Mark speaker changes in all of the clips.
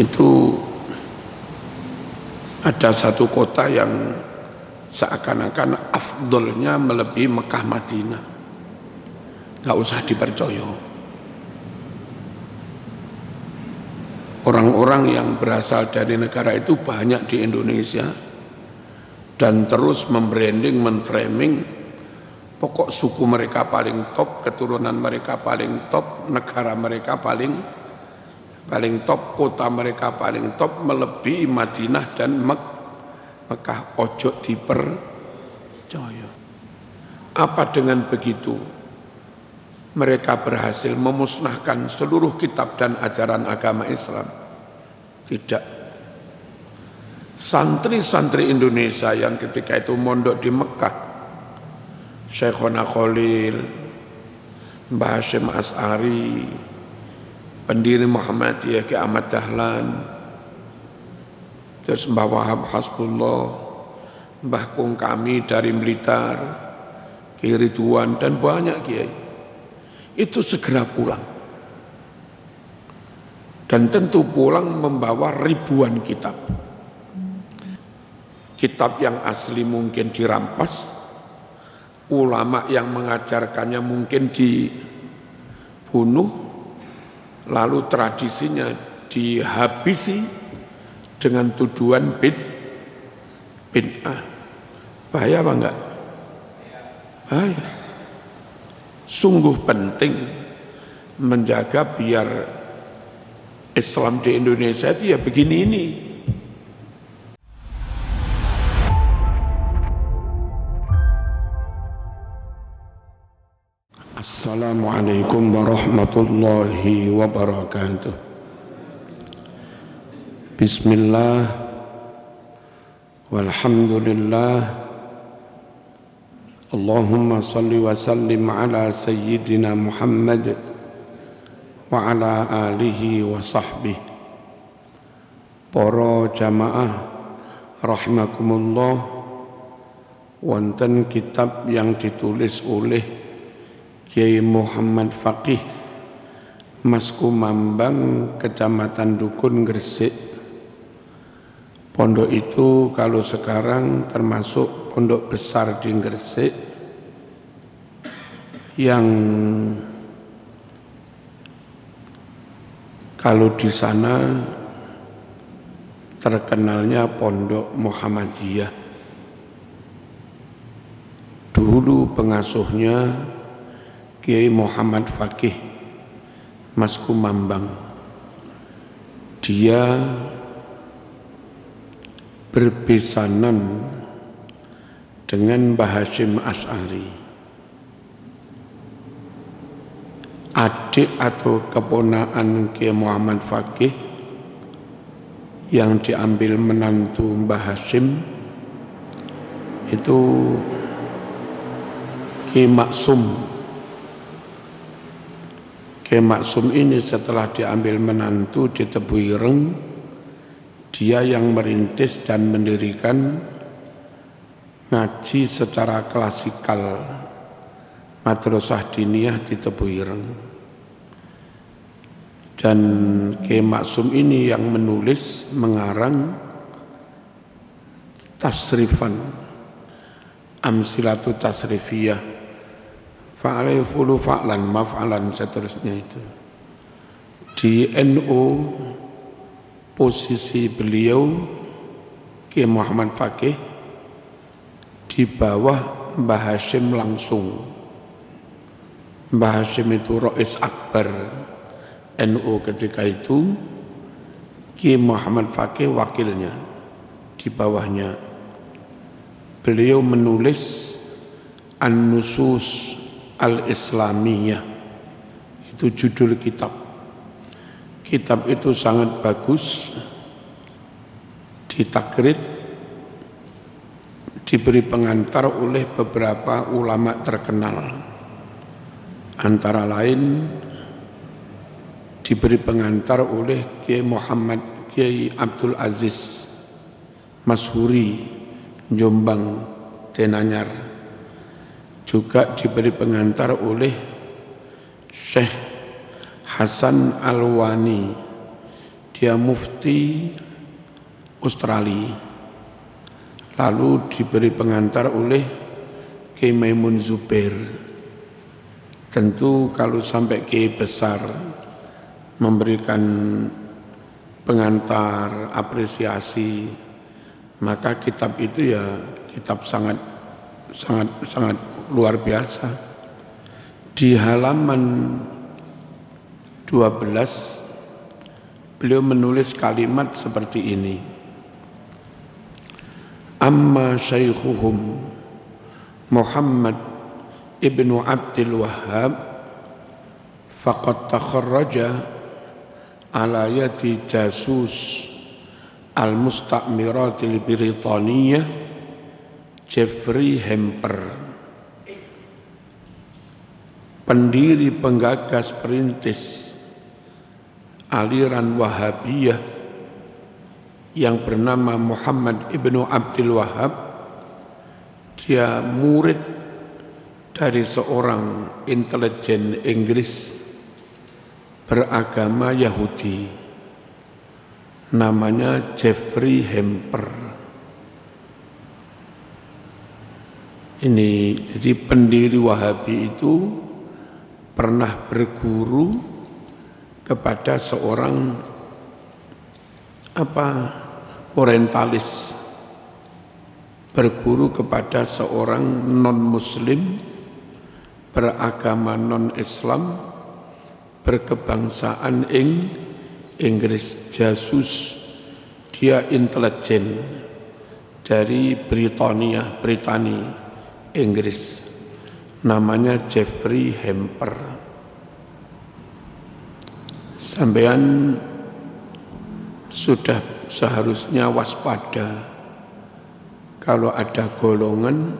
Speaker 1: itu ada satu kota yang seakan-akan afdolnya melebihi Mekah Madinah. Gak usah dipercaya. Orang-orang yang berasal dari negara itu banyak di Indonesia dan terus membranding, menframing pokok suku mereka paling top, keturunan mereka paling top, negara mereka paling top, kota mereka paling top, melebihi Madinah dan Mekah. Ojo dipercaya. Apa dengan begitu mereka berhasil memusnahkan seluruh kitab dan ajaran agama Islam? Tidak. Santri-santri Indonesia yang ketika itu mondok di Mekah, Syekhona Khalil, Mbah Hashim As'ari, pendiri Muhammadiyah Ki Ahmad Dahlan, terus Mbah Wahab Hasbullah, Mbah Kung kami dari Blitar, Ki Ridwan, dan banyak kiai, itu segera pulang. Dan tentu pulang membawa ribuan kitab. Kitab yang asli mungkin dirampas, ulama yang mengajarkannya mungkin dibunuh, lalu tradisinya dihabisi dengan tuduhan bid'ah. Bahaya apa enggak? Bahaya. Sungguh penting menjaga biar Islam di Indonesia itu ya begini ini. Assalamualaikum warahmatullahi wabarakatuh. Bismillah, walhamdulillah, Allahumma salli wa sallim ala sayyidina Muhammad wa ala alihi wa sahbihi. Para jamaah rahimakumullah, wonten kitab yang ditulis oleh Kiai Muhammad Faqih Mas Kumambang, Kecamatan Dukun, Gresik. Pondok itu kalau sekarang termasuk pondok besar di Gresik yang kalau di sana terkenalnya Pondok Muhammadiyah. Dulu pengasuhnya Kiai Muhammad Faqih Mas Kumambang. Dia berbesanan dengan Mbah Hashim As'ari, adik atau keponakan Kiai Muhammad Faqih yang diambil menantu Mbah Hashim itu Kiai Maksum. Kiai Maksum ini setelah diambil menantu di Tebuireng, dia yang merintis dan mendirikan ngaji secara klasikal Madrasah Diniyah di Tebuireng. Dan Kiai Maksum ini yang menulis, mengarang tasrifan, amsilatu tasrifiyah, fa'alifulu fa'lan, maf'alan, seterusnya itu. Di NU posisi beliau Kiai Muhammad Faqih di bawah Mbah Hashim langsung. Mbah Hashim itu Rais Akbar NU ketika itu, Kiai Muhammad Faqih wakilnya di bawahnya. Beliau menulis An-Nusus Al-Islamiyah, itu judul kitab. Kitab itu sangat bagus, ditakrid, diberi pengantar oleh beberapa ulama terkenal. Antara lain diberi pengantar oleh Kiai Abdul Aziz Masyhuri Jombang Tenanyar. Juga diberi pengantar oleh Syekh Hasan Alwani Dia mufti Australia. Lalu diberi pengantar oleh Kiai Maimun Zubair. Tentu kalau sampai Kiai besar memberikan pengantar apresiasi, maka kitab itu ya kitab sangat luar biasa. Di halaman 12 beliau menulis kalimat seperti ini. Amma syaikhuhum Muhammad ibnu Abdul Wahhab faqad takharraja ala yadi jasus al-musta'miratil Britaniyah Jeffrey Hamper, pendiri penggagas perintis aliran Wahabiyah yang bernama Muhammad ibnu Abdul Wahhab. Dia murid dari seorang intelijen Inggris beragama Yahudi, namanya Jeffrey Hamper. Ini jadi pendiri Wahabi itu pernah berguru kepada seorang orientalis, berguru kepada seorang non-muslim beragama non-Islam berkebangsaan Inggris, jasus. Dia intelijen dari Britania, Inggris, namanya Jeffrey Hamper. Sampean sudah seharusnya waspada kalau ada golongan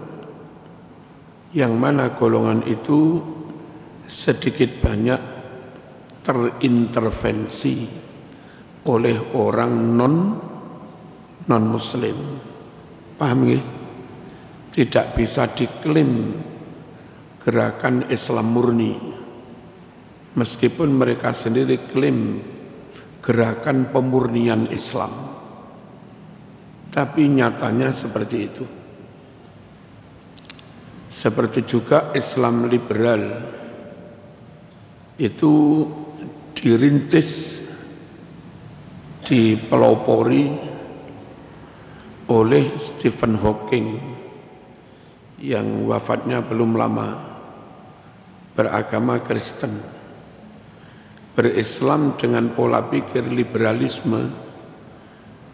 Speaker 1: yang mana golongan itu sedikit banyak terintervensi oleh orang non-muslim. Paham ya? Tidak bisa diklaim gerakan Islam murni, meskipun mereka sendiri klaim gerakan pemurnian Islam, tapi nyatanya seperti itu. Seperti juga Islam liberal itu dirintis, dipelopori oleh Stephen Hawking yang wafatnya belum lama, beragama Kristen, berislam dengan pola pikir liberalisme.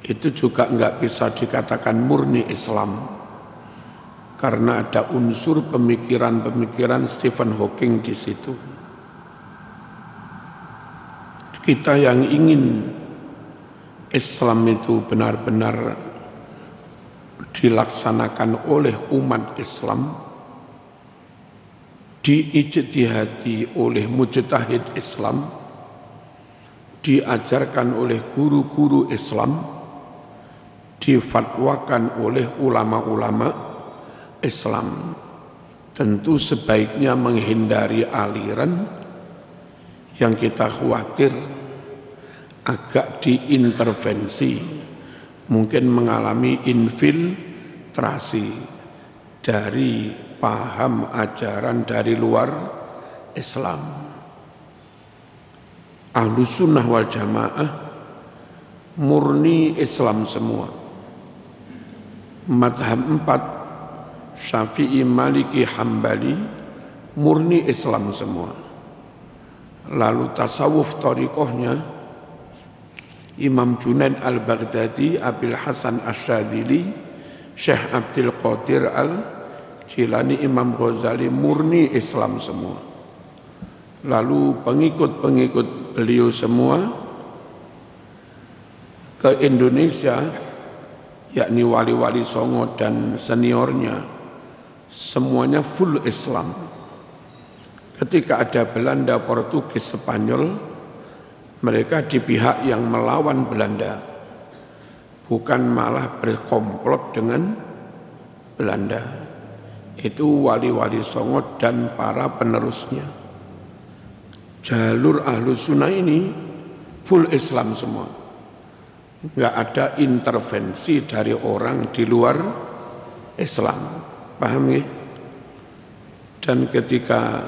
Speaker 1: Itu juga enggak bisa dikatakan murni Islam, karena ada unsur pemikiran-pemikiran Stephen Hawking di situ. Kita yang ingin Islam itu benar-benar dilaksanakan oleh umat Islam, diijtihadi oleh mujtahid Islam, diajarkan oleh guru-guru Islam, difatwakan oleh ulama-ulama Islam, tentu sebaiknya menghindari aliran yang kita khawatir agak diintervensi, mungkin mengalami infiltrasi dari paham ajaran dari luar Islam. Ahlus Sunnah wal Jamaah murni Islam semua. Madhab 4 Syafi'i, Maliki, Hambali murni Islam semua. Lalu tasawuf thariqahnya Imam Junaid al-Baghdadi, Abil Hasan Asy-Syadzili, Syekh Abdul Qadir al-Jilani, Imam Ghazali murni Islam semua. Lalu pengikut-pengikut beliau semua ke Indonesia, yakni wali-wali Songo dan seniornya, semuanya full Islam. Ketika ada Belanda, Portugis, Spanyol, mereka di pihak yang melawan Belanda, bukan malah berkomplot dengan Belanda. Itu wali-wali Songo dan para penerusnya. Jalur Ahlus Sunnah ini full Islam semua. nggak ada intervensi dari orang di luar Islam, paham ya? Dan ketika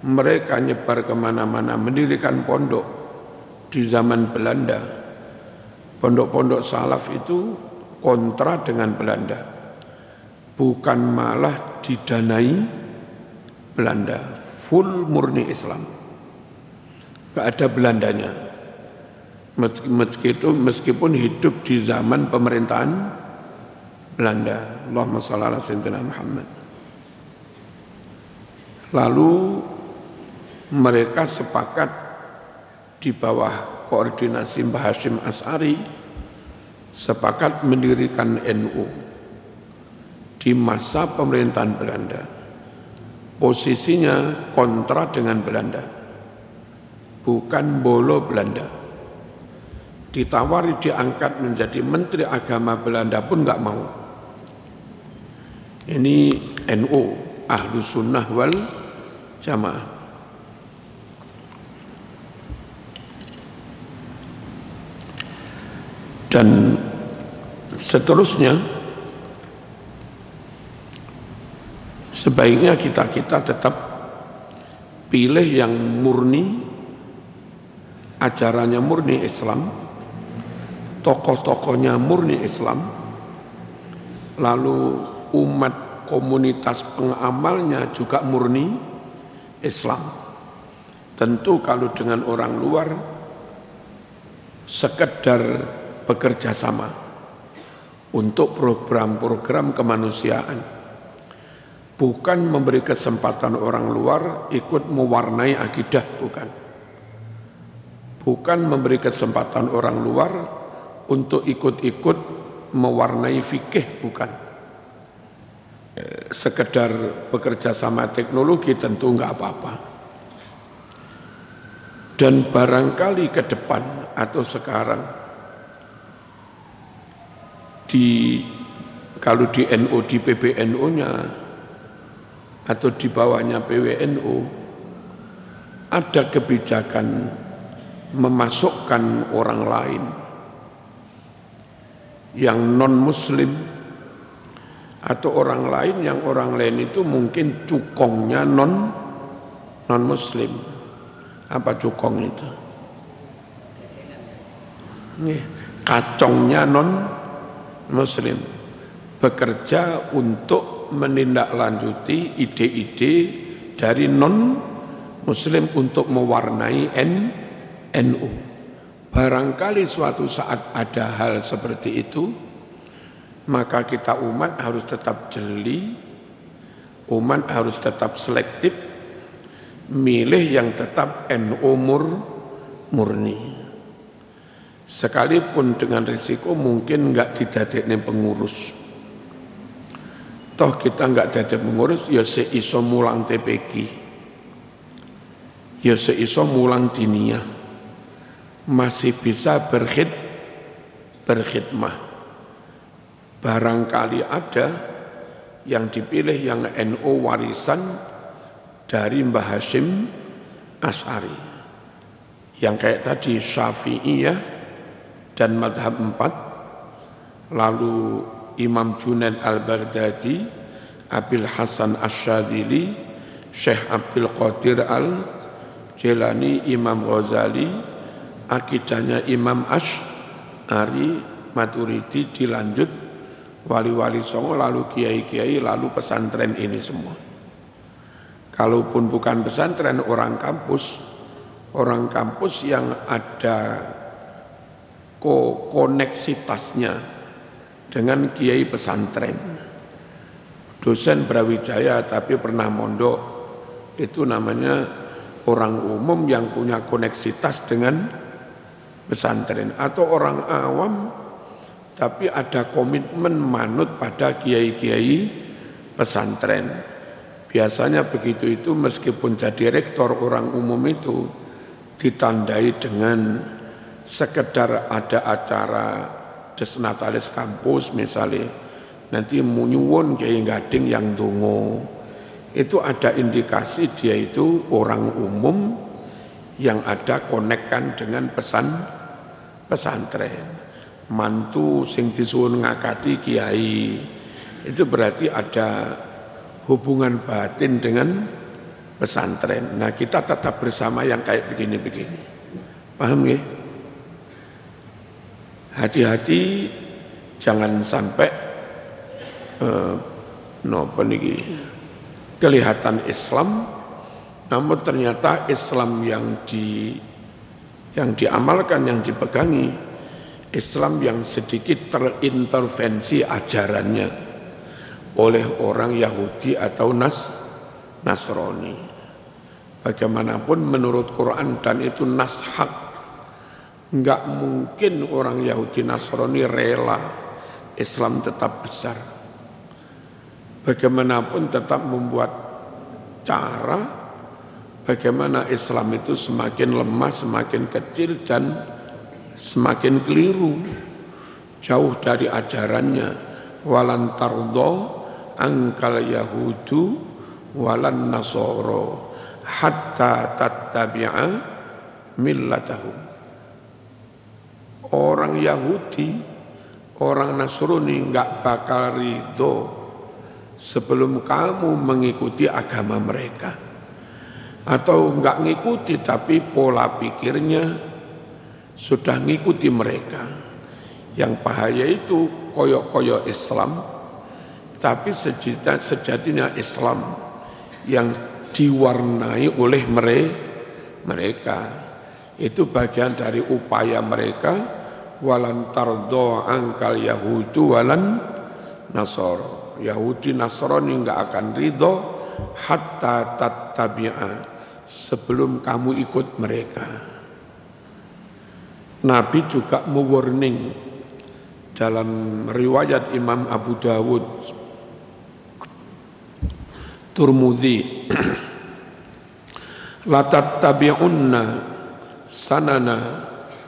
Speaker 1: mereka nyebar kemana-mana mendirikan pondok di zaman Belanda, pondok-pondok salaf itu kontra dengan Belanda, bukan malah didanai Belanda, full murni Islam, nggak ada Belandanya. Meskipun hidup di zaman pemerintahan Belanda. Allahumma shalli ala sayyidina Muhammad. Lalu mereka sepakat di bawah koordinasi Mbah Hasyim Asy'ari sepakat mendirikan NU di masa pemerintahan Belanda. Posisinya kontra dengan Belanda, bukan bolo Belanda. Ditawari diangkat menjadi Menteri Agama Belanda pun nggak mau. Ini NU, Ahlus Sunnah wal Jamaah. Dan seterusnya, sebaiknya kita tetap pilih yang murni, ajarannya murni Islam, tokoh-tokohnya murni Islam, lalu umat komunitas pengamalnya juga murni Islam. Tentu kalau dengan orang luar sekedar bekerja sama untuk program-program kemanusiaan, bukan memberi kesempatan orang luar ikut mewarnai akidah, bukan memberi kesempatan orang luar untuk ikut-ikut mewarnai fikih, bukan. Sekedar bekerja sama teknologi tentu enggak apa-apa. Dan barangkali ke depan atau sekarang kalau di NU, di PBNU-nya atau di bawahnya PWNU ada kebijakan memasukkan orang lain yang non-muslim atau orang lain itu mungkin cukongnya non-muslim. Apa cukong itu? Kacongnya non-muslim, bekerja untuk menindaklanjuti ide-ide dari non-muslim untuk mewarnai NU. Barangkali suatu saat ada hal seperti itu, maka kita umat harus tetap jeli, umat harus tetap selektif, milih yang tetap NU murni. Sekalipun dengan risiko mungkin enggak didadekne pengurus. Toh kita enggak jadi pengurus, ya seiso mulang TPQ, ya seiso mulang diniyah, masih bisa berkhidmah. Barangkali ada yang dipilih yang NU warisan dari Mbah Hasyim Asy'ari, yang kayak tadi Syafi'iyah dan Madhab 4, lalu Imam Junaid Al-Baghdadi, Abil Hasan Asy-Syadzili, Syekh Abdul Qadir Al-Jilani, Imam Ghazali, akidahnya Imam Asy'ari, Maturidi, dilanjut wali-wali songo, lalu kiai-kiai, lalu pesantren ini semua. Kalaupun bukan pesantren, orang kampus yang ada koneksitasnya dengan kiai pesantren. Dosen Brawijaya tapi pernah mondok, itu namanya orang umum yang punya koneksitas dengan pesantren. Atau orang awam tapi ada komitmen manut pada kiai-kiai pesantren. Biasanya begitu itu, meskipun jadi rektor orang umum itu ditandai dengan sekedar ada acara desnatalis kampus misalnya, nanti nyuwun Kiai Gading yang dongo, itu ada indikasi dia itu orang umum yang ada konekkan dengan pesantren. Mantu sing disuwun ngakati kiai, itu berarti ada hubungan batin dengan pesantren. Nah, kita tetap bersama yang kayak begini-begini. Paham ya? Hati-hati jangan sampai kelihatan Islam, namun ternyata Islam yang diamalkan, yang dipegangi, Islam yang sedikit terintervensi ajarannya oleh orang Yahudi atau Nasrani. Bagaimanapun menurut Quran dan itu nas hak, enggak mungkin orang Yahudi Nasrani rela Islam tetap besar. Bagaimanapun tetap membuat cara bagaimana Islam itu semakin lemah, semakin kecil dan semakin keliru, jauh dari ajarannya. Walan tardo angkal yahudu walan nasoro hatta tattabi'a millatahum. Orang Yahudi, orang Nasrani enggak bakal ridho sebelum kamu mengikuti agama mereka. Atau enggak ngikuti tapi pola pikirnya sudah ngikuti mereka. Yang bahaya itu koyok-koyok Islam, tapi sejatinya Islam yang diwarnai oleh mereka. Itu bagian dari upaya mereka, walan tardo angkal yahudu walan nasoro. Yahudi Nasrani enggak akan ridho hatta tattabi'a, sebelum kamu ikut mereka. Nabi juga mewarning dalam riwayat Imam Abu Dawud, Turmudi, la tattabi'unna sanana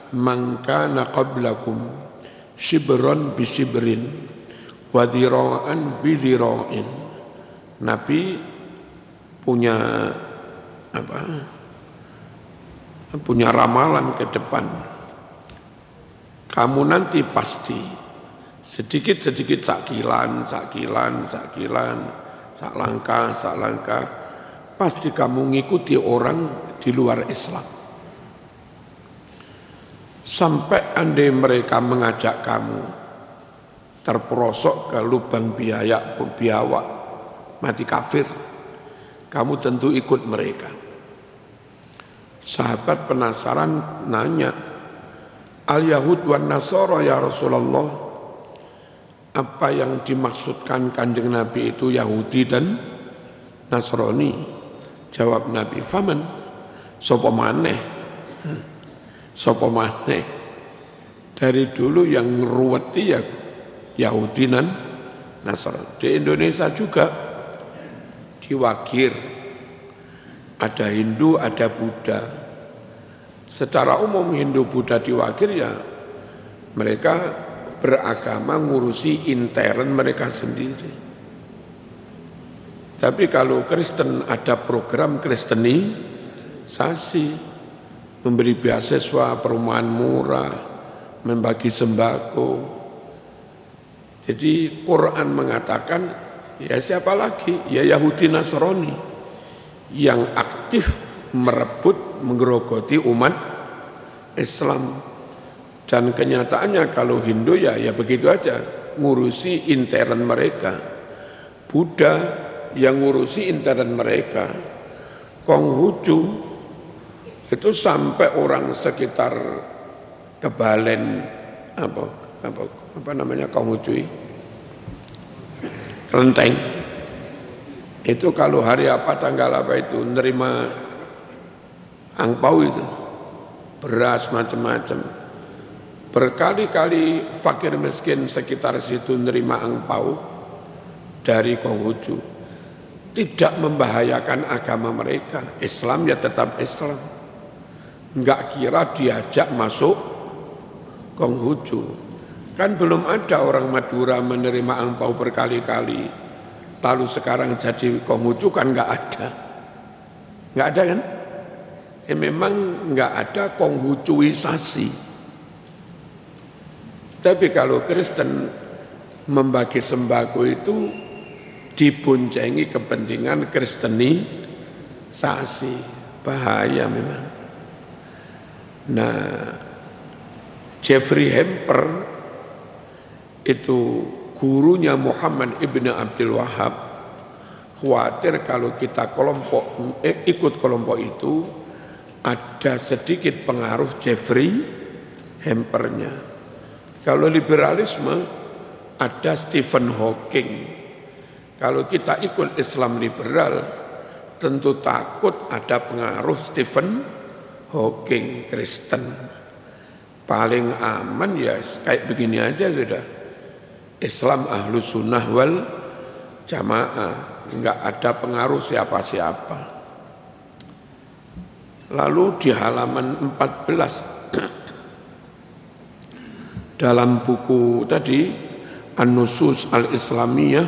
Speaker 1: man kana qablakum shibran bi shibrin wa dhira'an bi dhira'in. Nabi punya punya ramalan ke depan. Kamu nanti pasti sedikit-sedikit sakilan, sak langkah, pasti kamu ngikuti orang di luar Islam. Sampai andai mereka mengajak kamu terperosok ke lubang biawak, mati kafir, kamu tentu ikut mereka. Sahabat penasaran nanya, Al-Yahud wan Nasara ya Rasulullah, apa yang dimaksudkan Kanjeng Nabi itu Yahudi dan Nasrani? Jawab Nabi, faman, sapa maneh? Sapa maneh? Dari dulu yang ngeruweti ya Yahudi dan Nasrani. Di Indonesia juga diwakir, ada Hindu, ada Buddha. Secara umum Hindu Buddha diwakir ya mereka beragama ngurusi intern mereka sendiri. Tapi kalau Kristen ada program kristenisasi, memberi beasiswa, perumahan murah, membagi sembako. Jadi Quran mengatakan ya siapa lagi? Ya Yahudi Nasrani yang aktif merebut, menggerogoti umat Islam. Dan kenyataannya kalau Hindu ya begitu aja, ngurusi intern mereka. Buddha yang ngurusi intern mereka. Konghucu itu sampai orang sekitar Kebalen apa namanya Konghucu, Kelenteng. Itu kalau hari apa tanggal apa itu nerima angpau itu, beras macam-macam. Berkali-kali fakir miskin sekitar situ nerima angpau dari Konghucu. Tidak membahayakan agama mereka. Islam ya tetap Islam. Enggak kira diajak masuk Konghucu. Kan belum ada orang Madura menerima angpau berkali-kali. Lalu sekarang jadi Konghucu kan enggak ada. Enggak ada kan? Memang enggak ada Konghucuisasi. Tapi kalau Kristen membagi sembako itu diboncengi kepentingan kristenisasi, bahaya memang. Nah, Jeffrey Hamper itu gurunya Muhammad ibn Abdul Wahab, khawatir kalau kita ikut kelompok itu ada sedikit pengaruh Jeffrey Hampernya. Kalau liberalisme ada Stephen Hawking. Kalau kita ikut Islam liberal tentu takut ada pengaruh Stephen Hawking Kristen. Paling aman ya kayak begini aja sudah. Islam Ahlus Sunnah wal Jamaah, enggak ada pengaruh siapa-siapa. Lalu di halaman 14 dalam buku tadi An-Nusus Al-Islamiyah,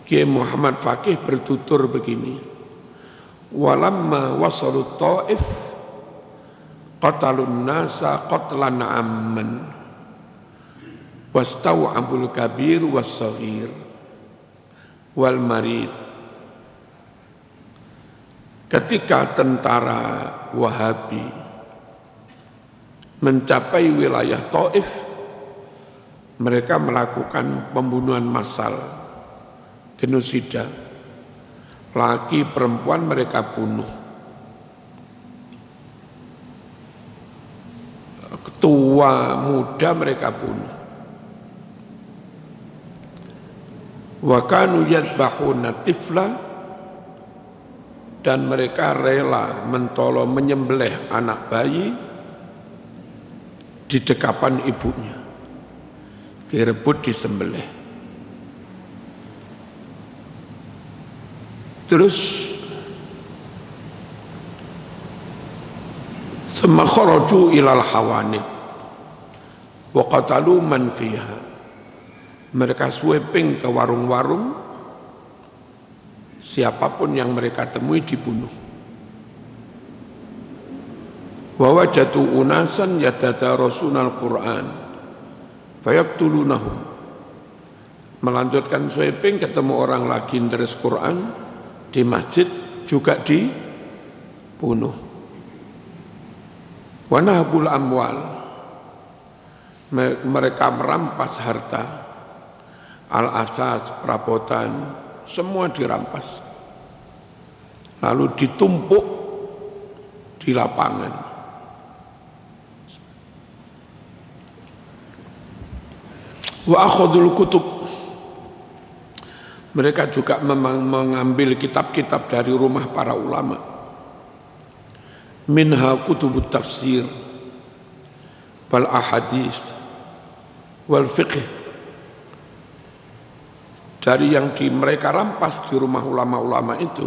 Speaker 1: Kiai Muhammad Faqih bertutur begini, walamma wasalut ta'if qatalun nasa qatlan amman wastaw'abul kabir was-saghir wal marid. Ketika tentara Wahabi mencapai wilayah Taif, mereka melakukan pembunuhan massal, genosida. Laki perempuan mereka bunuh. Tua muda mereka bunuh. Wa kanu yadbahuna tifla, dan mereka rela menyembelih anak bayi di dekapan ibunya, direbut disembelih. Terus summa kharaju ilal hawanid wa qatalu man fiha. Mereka sweeping ke warung-warung, siapapun yang mereka temui dibunuh. Wa wajatu unasan yatadarusunal Qur'an fayaqtulunahum. Melanjutkan sweeping, ketemu orang lagi deres Quran di masjid, juga dibunuh. Wa nahbul amwal, mereka merampas harta, al-asas, perabotan, semua dirampas. Lalu ditumpuk di lapangan. Wa akhadul kutub, mereka juga mengambil kitab-kitab dari rumah para ulama. Minha kutubut tafsir wal ahadis wal fiqh. Dari yang mereka rampas di rumah ulama-ulama itu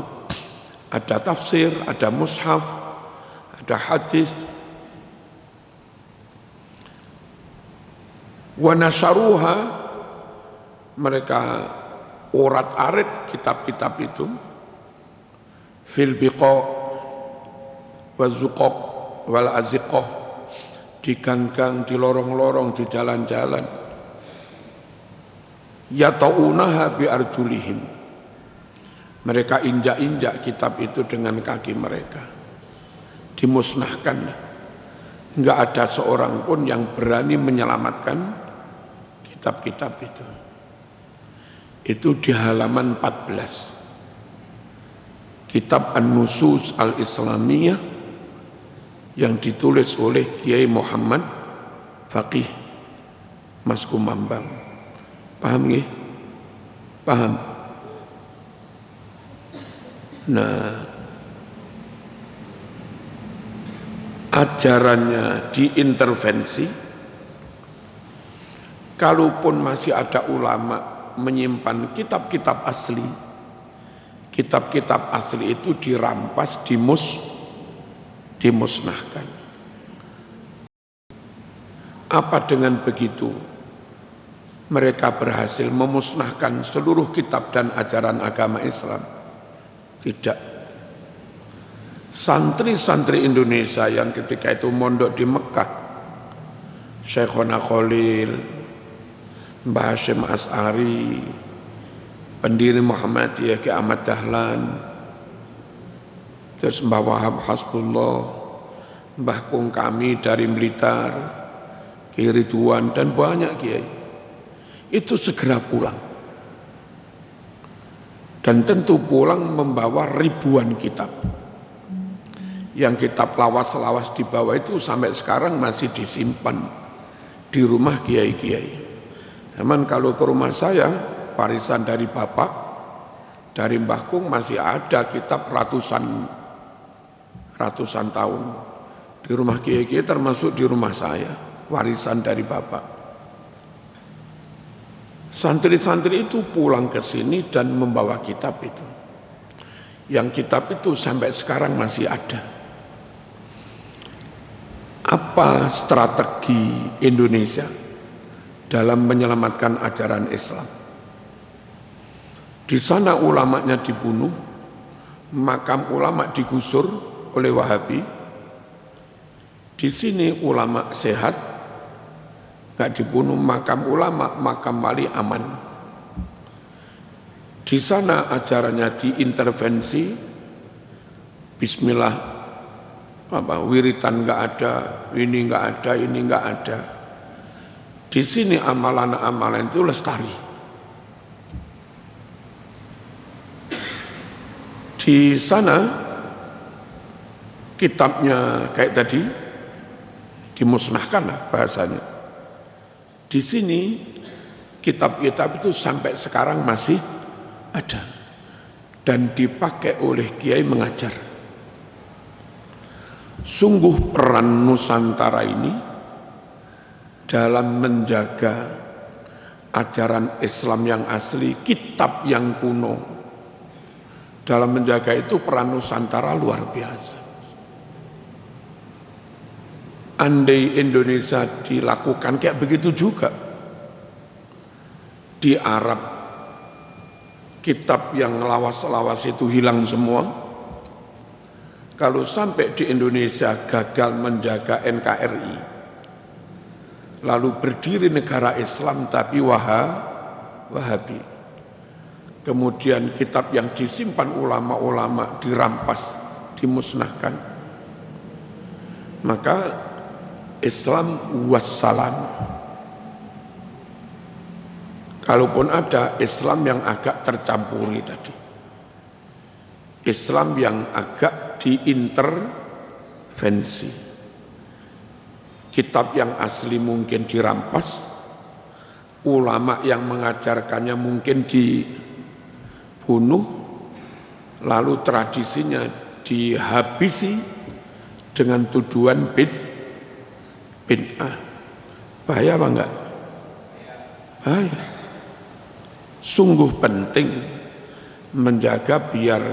Speaker 1: ada tafsir, ada mushaf, ada hadis. Wa nasaruha, mereka urat-arit kitab-kitab itu fil biqa wa zuqaq wal aziqah, di gang-gang, di lorong-lorong, di jalan-jalan. Yata'unaha bi arjulihim, mereka injak-injak kitab itu dengan kaki mereka, dimusnahkan. Enggak ada seorang pun yang berani menyelamatkan kitab-kitab itu. Itu di halaman 14. Kitab An-Nusus Al-Islamiyah yang ditulis oleh Kiai Muhammad Faqih Mas Kumambang. Paham nggih? Paham? Nah, ajarannya diintervensi. Kalaupun masih ada ulama menyimpan kitab-kitab asli, kitab-kitab asli itu dirampas, dimusnahkan. Apa dengan begitu mereka berhasil memusnahkan seluruh kitab dan ajaran agama Islam? Tidak. Santri-santri Indonesia yang ketika itu mondok di Mekah Syekhona Khalil, Mbah Hashim As'ari, pendiri Muhammadiyah Ki Ahmad Dahlan, terus Mbah Wahab Hasbullah, Mbah Kung kami dari Blitar, Ki Ridwan, dan banyak kiai. Itu segera pulang. Dan tentu pulang membawa ribuan kitab. Yang kitab lawas-lawas di bawah itu sampai sekarang masih disimpan di rumah kiai-kiai. Namun kalau ke rumah saya, warisan dari bapak, dari Mbah Kung masih ada kitab ratusan tahun. Di rumah kiai-kiai termasuk di rumah saya, warisan dari bapak. Santri-santri itu pulang ke sini dan membawa kitab itu. Yang kitab itu sampai sekarang masih ada. Apa strategi Indonesia dalam menyelamatkan ajaran Islam? Di sana ulamanya dibunuh, makam ulama digusur oleh Wahabi. Di sini ulama sehat, nggak dibunuh, makam ulama, makam wali aman. Di sana ajarannya diintervensi, Bismillah, wiritan nggak ada, ini nggak ada, ini nggak ada. Di sini amalan-amalan itu lestari. Di sana kitabnya kayak tadi dimusnahkan lah bahasanya. Di sini kitab-kitab itu sampai sekarang masih ada dan dipakai oleh kiai mengajar. Sungguh peran Nusantara ini dalam menjaga ajaran Islam yang asli, kitab yang kuno. Dalam menjaga itu peran Nusantara luar biasa. Andai Indonesia dilakukan kayak begitu juga. Di Arab, kitab yang lawas-lawas itu hilang semua. Kalau sampai di Indonesia gagal menjaga NKRI, lalu berdiri negara Islam tapi Wahabi, kemudian kitab yang disimpan ulama-ulama dirampas, dimusnahkan, maka Islam wassalam. Kalaupun ada Islam yang agak tercampuri tadi, Islam yang agak diintervensi. Kitab yang asli mungkin dirampas, ulama yang mengajarkannya mungkin dibunuh, lalu tradisinya dihabisi dengan tuduhan bid'ah. Bahaya apa enggak? Bahaya. Sungguh penting menjaga biar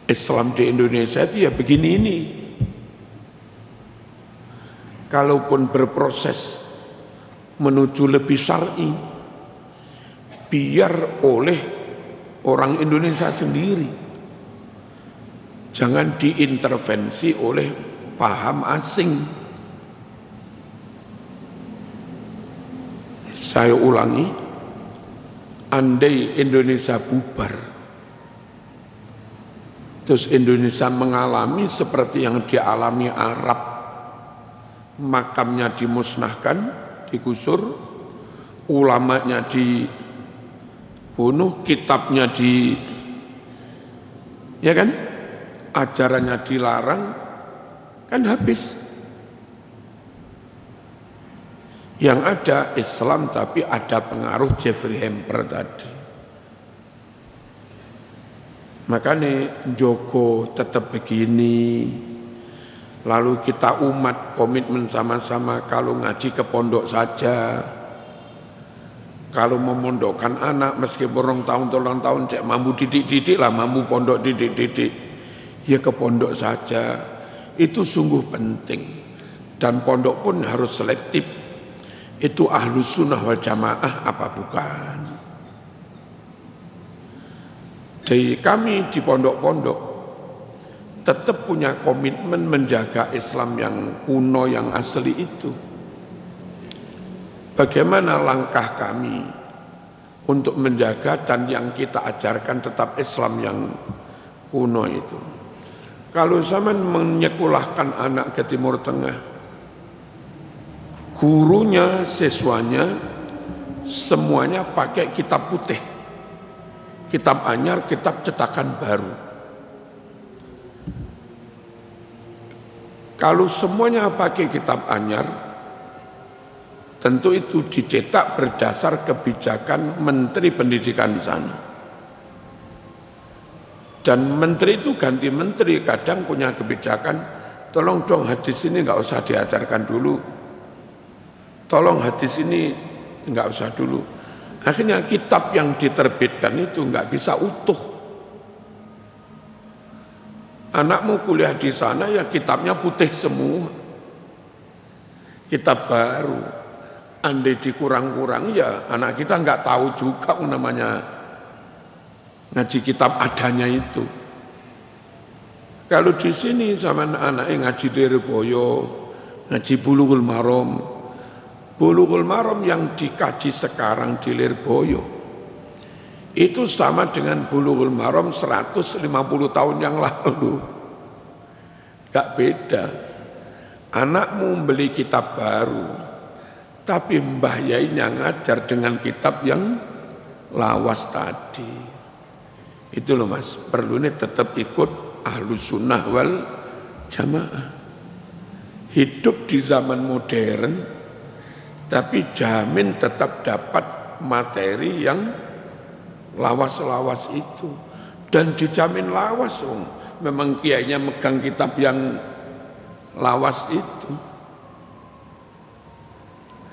Speaker 1: Islam di Indonesia itu ya begini ini. Kalaupun berproses menuju lebih syar'i, biar oleh orang Indonesia sendiri. Jangan diintervensi oleh paham asing. Saya ulangi, andai Indonesia bubar, terus Indonesia mengalami seperti yang dialami Arab, makamnya dimusnahkan, digusur, ulamanya dibunuh, kitabnya ya kan, ajarannya dilarang, kan habis. Yang ada Islam tapi ada pengaruh Jeffrey Hamper tadi. Makanya Joko tetap begini. Lalu kita umat komitmen sama-sama kalau ngaji ke pondok saja. Kalau memondokkan anak meskipun tolong tahun cek mampu didik-didik lah, mampu pondok didik-didik. Ya ke pondok saja. Itu sungguh penting. Dan pondok pun harus selektif. Itu Ahlus Sunnah wal Jamaah apa bukan? Jadi kami di pondok-pondok tetap punya komitmen menjaga Islam yang kuno, yang asli itu. bagaimana langkah kami untuk menjaga dan yang kita ajarkan tetap Islam yang kuno itu. Kalau zaman menyekolahkan anak ke Timur Tengah, gurunya, siswanya, semuanya pakai kitab putih, kitab anyar, kitab cetakan baru. Kalau semuanya pakai kitab anyar, tentu itu dicetak berdasar kebijakan Menteri Pendidikan di sana. Dan menteri itu ganti menteri, kadang punya kebijakan, tolong dong hadis ini nggak usah diajarkan dulu. Tolong hadis ini nggak usah dulu. Akhirnya kitab yang diterbitkan itu nggak bisa utuh. Anakmu kuliah di sana ya kitabnya putih semua. Kitab baru. Andai dikurang-kurang ya anak kita nggak tahu juga namanya ngaji kitab adanya itu. Kalau di sini sama anak ngaji Lirboyo, ngaji Bulughul Maram. Bulughul Maram yang dikaji sekarang di Lirboyo itu sama dengan Bulughul Maram 150 tahun yang lalu. Gak beda. Anakmu beli kitab baru, tapi Mbah Yainya ngajar dengan kitab yang lawas tadi. Itu loh Mas, perlunya tetap ikut Ahlus Sunnah wal Jamaah. Hidup di zaman modern, tapi jamin tetap dapat materi yang lawas-lawas itu. Dan dijamin lawas, memang kiainya megang kitab yang lawas itu.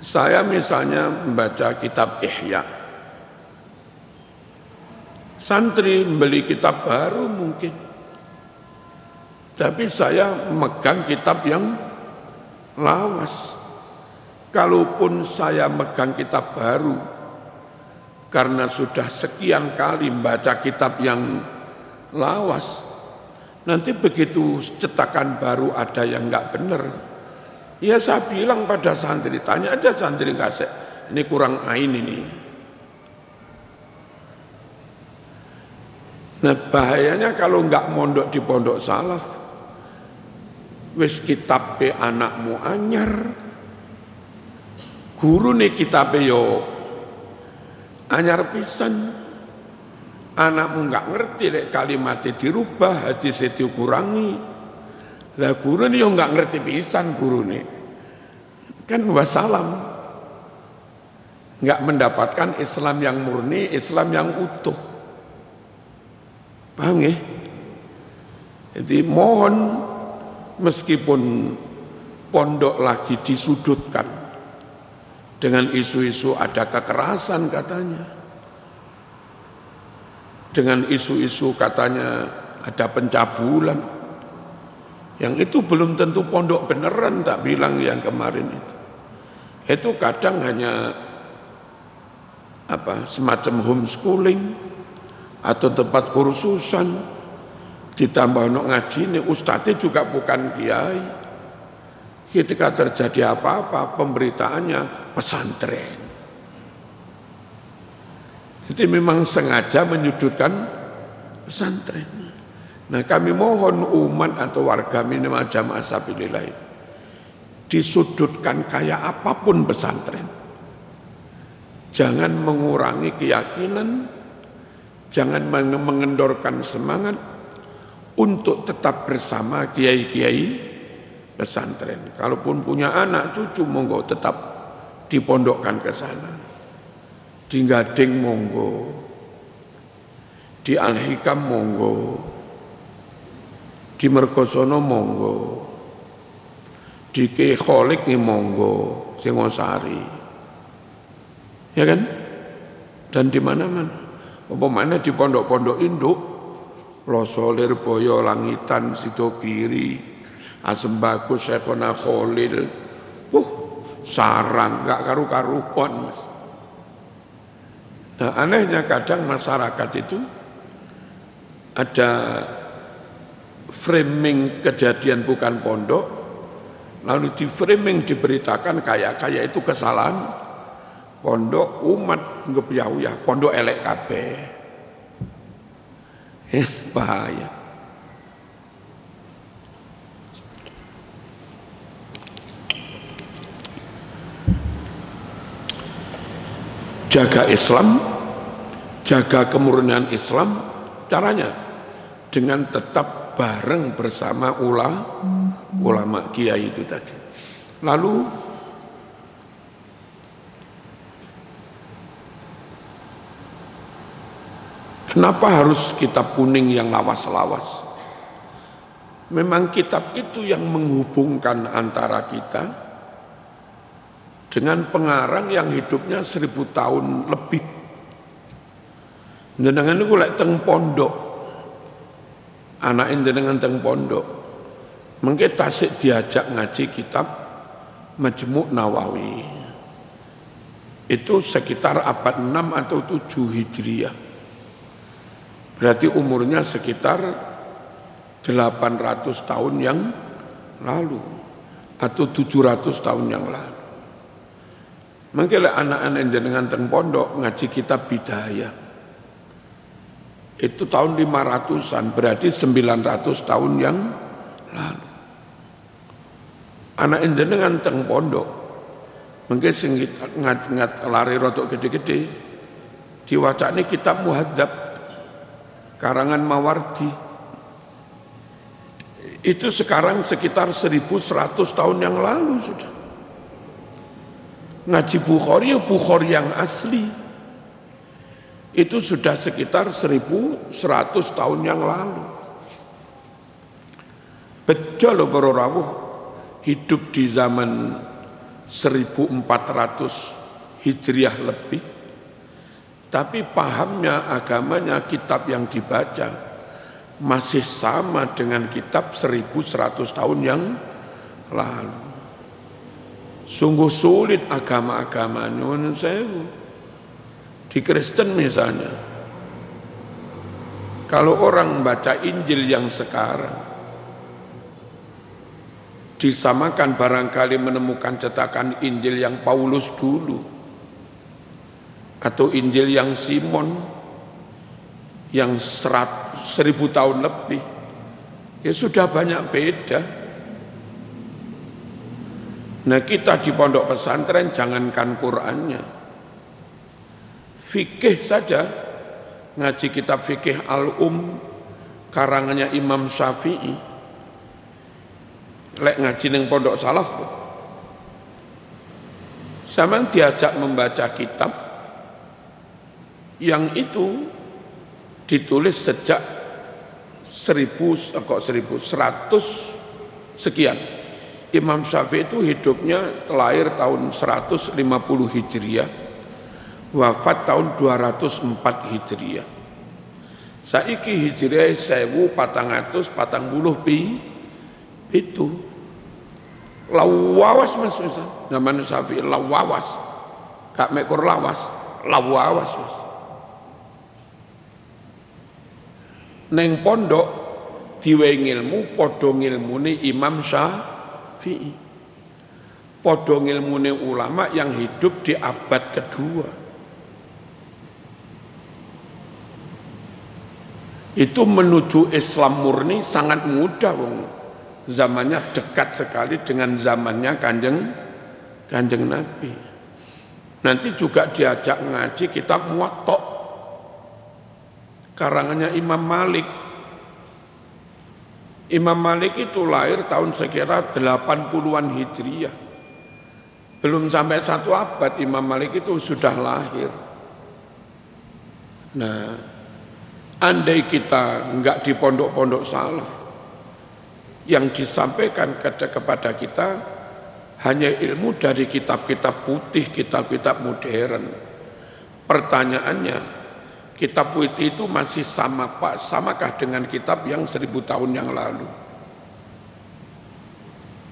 Speaker 1: Saya misalnya membaca kitab Ihya, santri membeli kitab baru mungkin, tapi saya megang kitab yang lawas. Kalaupun saya megang kitab baru, karena sudah sekian kali membaca kitab yang lawas, nanti begitu cetakan baru ada yang enggak benar, ya saya bilang pada santri, tanya aja santri kasih, ini kurang ain ini. Nah bahayanya kalau enggak mondok di pondok salaf, wis kitab pe anakmu anyar, guru nih kitab yo anyar pisan, anakmu enggak ngerti lek kalimatnya dirubah, hadisnya dikurangi. Lah guru nih yo enggak ngerti pisan guru nih. Kan wassalam. Enggak mendapatkan Islam yang murni, Islam yang utuh. Paham ya? Jadi mohon meskipun pondok lagi disudutkan dengan isu-isu ada kekerasan katanya, dengan isu-isu katanya ada pencabulan, yang itu belum tentu pondok beneran, tak bilang yang kemarin itu kadang hanya semacam homeschooling atau tempat kursusan, ditambah ngaji ini ustadznya juga bukan kiai. Ketika terjadi apa-apa pemberitaannya pesantren. Jadi memang sengaja menyudutkan pesantren. Nah kami mohon umat atau warga minimal jamaah sabilillah disudutkan kayak apapun pesantren. Jangan mengurangi keyakinan, jangan mengendorkan semangat untuk tetap bersama kiai-kiai pesantren. Kalaupun punya anak cucu monggo tetap dipondokkan ke sana. Di Gading monggo, di Al-Hikam monggo, di Mergosono monggo, di Ki Kholik monggo, Singosari, ya kan? Dan di mana-mana. Umpamanya di pondok-pondok induk, Ploso, Lirboyo, Langitan, Sidogiri, Asembagus, Syekhona Kholil, sarang, gak karu-karuan Mas. Nah anehnya kadang masyarakat itu ada framing kejadian bukan pondok, lalu di framing diberitakan kayak itu kesalahan Pondok umat ngebyau ya, pondok elek kabeh. Bahaya. Jaga Islam, jaga kemurnian Islam, caranya dengan tetap bareng bersama ulama kiai itu tadi. Lalu kenapa harus kitab kuning yang lawas-lawas? Memang kitab itu yang menghubungkan antara kita dengan pengarang yang hidupnya 1000 tahun lebih. Jenengan niku lek teng pondok, anak jenengan teng pondok, mengke tasik diajak ngaji kitab Majmu' Nawawi. Itu sekitar abad 6 atau 7 Hijriah. Berarti umurnya sekitar 800 tahun yang lalu atau 700 tahun yang lalu. Mungkin anak-anak jenengan teng pondok ngaji kitab Bidayah. Itu tahun 500-an, berarti 900 tahun yang lalu. Anak jenengan teng pondok, mungkin sing ngat lari rotok gede-gede, diwacane kitab Muhadzab karangan Mawardi. Itu sekarang sekitar 1100 tahun yang lalu sudah. Ngaji Bukhari yang asli itu sudah sekitar 1100 tahun yang lalu. Bejo lho para rawuh hidup di zaman 1400 Hijriah lebih, tapi pahamnya, agamanya, kitab yang dibaca masih sama dengan kitab 1100 tahun yang lalu. Sungguh sulit agama-agama nyuwun sewu. Di Kristen misalnya, kalau orang baca Injil yang sekarang, disamakan barangkali menemukan cetakan Injil yang Paulus dulu, atau Injil yang Simon, yang 1000 tahun lebih, ya sudah banyak beda. Nah kita di pondok pesantren jangankan Qur'annya, fikih saja, ngaji kitab fikih karangannya Imam Syafi'i, lek ngaji ning pondok salaf loh. Sama diajak membaca kitab yang itu ditulis sejak 1100 sekian. Imam Syafi'i itu hidupnya lahir tahun 150 Hijriah, wafat tahun 204 Hijriah. Saiki Hijriah 1440 itu lawawas mas zaman Syafi'i, lawawas gak mekur lawas, lawawas mas. Neng pondok diwe ngilmu padha ngilmune Imam Syafi'i, padha ngilmune ulama yang hidup di abad kedua. Itu menuju Islam murni sangat mudah, wong zamannya dekat sekali dengan zamannya Kanjeng Nabi. Nanti juga diajak ngaji kitab Muwatta karangannya Imam Malik. Imam Malik itu lahir tahun sekitar 80-an Hijriah. Belum sampai 1 abad Imam Malik itu sudah lahir. Nah, andai kita enggak di pondok-pondok salaf, yang disampaikan kepada kita hanya ilmu dari kitab-kitab putih, kitab-kitab modern. Pertanyaannya, kitab putih itu masih sama Pak, samakah dengan kitab yang 1000 tahun yang lalu?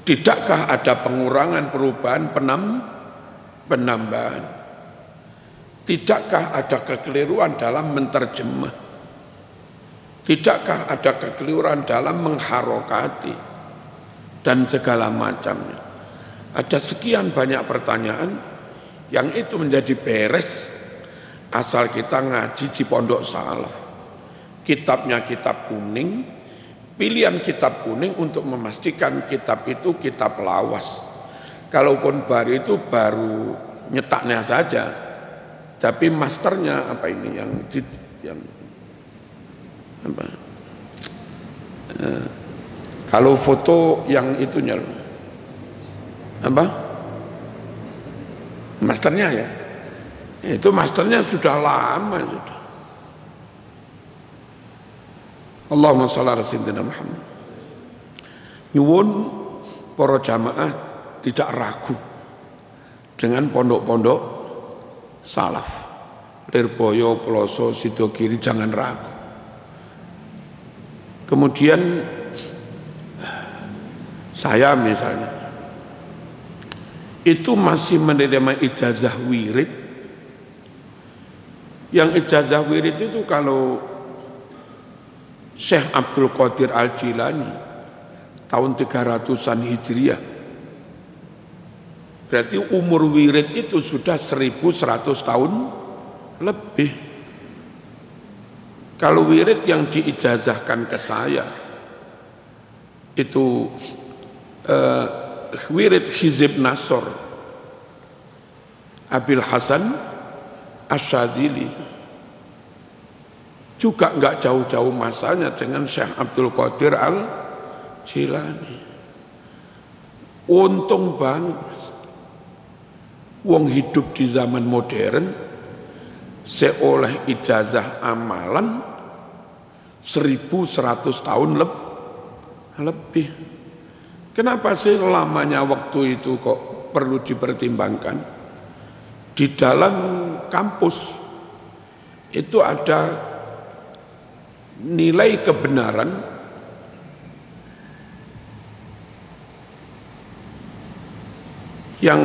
Speaker 1: Tidakkah ada pengurangan, perubahan, penambahan? Tidakkah ada kekeliruan dalam menterjemah? Tidakkah ada kekeliruan dalam mengharokati? Dan segala macamnya. Ada sekian banyak pertanyaan Yang itu menjadi beres asal kita ngaji di pondok salaf. Kitabnya kitab kuning, pilihan kitab kuning untuk memastikan kitab itu kitab lawas. Kalaupun baru itu baru nyetaknya saja, tapi masternya apa ini yang apa? Kalau foto yang itunya apa? Masternya ya. Itu masternya sudah lama sudah. Allahumma shalli ala sayyidina Muhammad. Nyuwun para jamaah tidak ragu dengan pondok-pondok salaf. Lirboyo, Peloso, Sidogiri jangan ragu. Kemudian saya misalnya itu masih menerima ijazah wirid. Yang ijazah wirid itu kalau Syekh Abdul Qadir Al-Jilani tahun 300-an Hijriah, berarti umur wirid itu sudah 1100 tahun lebih. Kalau wirid yang diijazahkan ke saya itu wirid Hizib Nasr Abil Hasan Asyadili, juga enggak jauh-jauh masanya dengan Syekh Abdul Qadir Al-Jilani. Untung banget wong hidup di zaman modern seoleh ijazah amalan 1100 tahun lebih. Kenapa sih lamanya waktu itu kok perlu dipertimbangkan? Di dalam kampus itu ada nilai kebenaran yang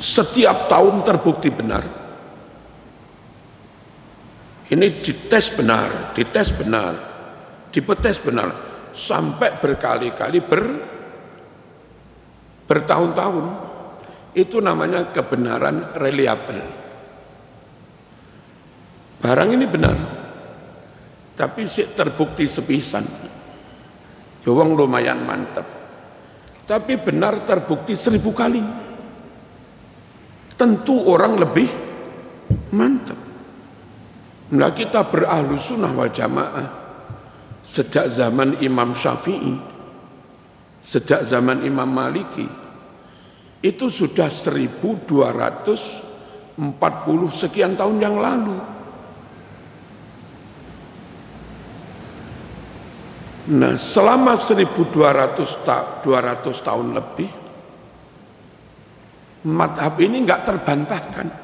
Speaker 1: setiap tahun terbukti benar. Ini dites benar, dites benar, dipetes benar, sampai berkali-kali bertahun-tahun. Itu namanya kebenaran reliabel. Barang ini benar, tapi terbukti sepisan. Jawang lumayan mantap. Tapi benar terbukti 1000 kali. Tentu orang lebih mantap. Nah, kita berahlu sunnah wal jamaah sejak zaman Imam Syafi'i, sejak zaman Imam Maliki, itu sudah 1240 sekian tahun yang lalu. Nah, selama 1200 tahun lebih, madhab ini enggak terbantahkan.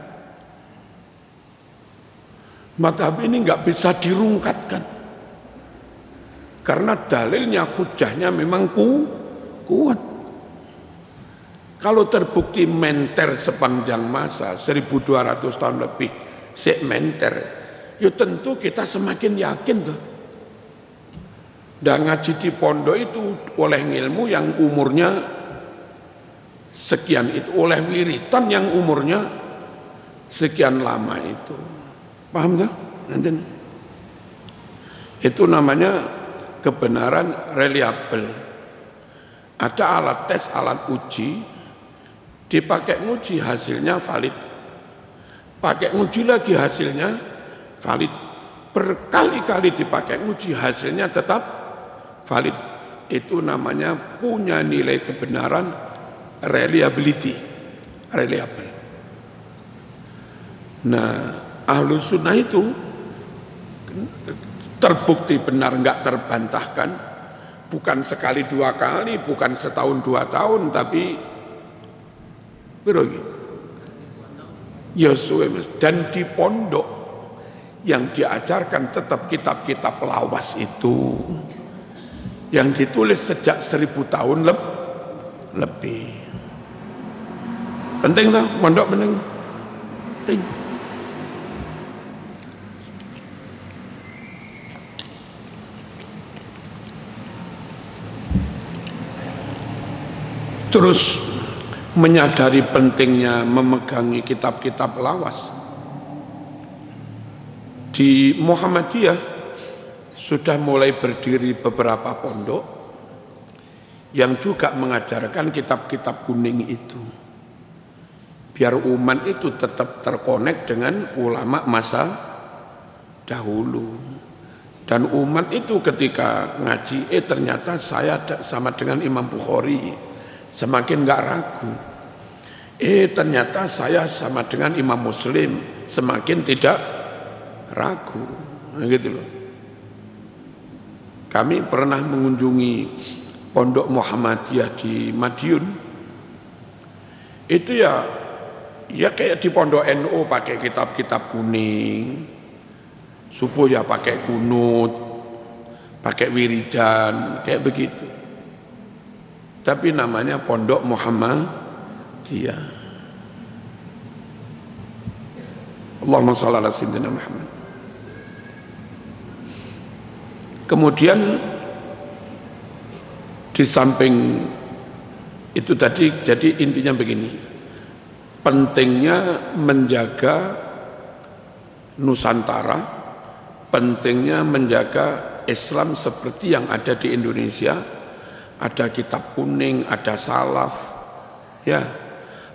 Speaker 1: Madhab ini enggak bisa dirungkatkan. Karena dalilnya, hujahnya memang kuat. Kalau terbukti menter sepanjang masa, 1200 tahun lebih, menter, ya tentu kita semakin yakin tuh. Dan ngaji di pondok itu oleh ilmu yang umurnya sekian itu, oleh wiritan yang umurnya sekian lama itu. Paham tak? Nanti itu namanya kebenaran reliabel. Ada alat tes, alat uji, dipakai nguji hasilnya valid, pakai nguji lagi hasilnya valid, berkali-kali dipakai nguji hasilnya tetap valid. Itu namanya punya nilai kebenaran reliability, reliable. Nah, ahlu sunnah itu terbukti benar, enggak terbantahkan, bukan sekali 2 kali, bukan setahun 2 tahun, tapi begitu. Ya suwe mas. Dan di pondok yang diajarkan tetap kitab-kitab lawas itu, yang ditulis sejak 1000 tahun lebih. Penting tak? Pondok penting. Penting. Terus menyadari pentingnya memegangi kitab-kitab lawas. Di Muhammadiyah sudah mulai berdiri beberapa pondok yang juga mengajarkan kitab-kitab kuning itu. Biar umat itu tetap terkonek dengan ulama masa dahulu. Dan umat itu ketika ngaji, ternyata saya sama dengan Imam Bukhari, semakin gak ragu. Ternyata saya sama dengan Imam Muslim, semakin tidak ragu. Nah, gitu loh. Kami pernah mengunjungi Pondok Muhammadiyah di Madiun. Itu ya kayak di Pondok NU pakai kitab-kitab kuning. Subuh ya pakai kunut, pakai wiridan, kayak begitu. Tapi namanya Pondok Muhammadiyah. Allahumma shalli ala sayyidina Muhammad. Kemudian di samping itu tadi, jadi intinya begini, pentingnya menjaga Nusantara, pentingnya menjaga Islam seperti yang ada di Indonesia. Ada kitab kuning, ada salaf, ya,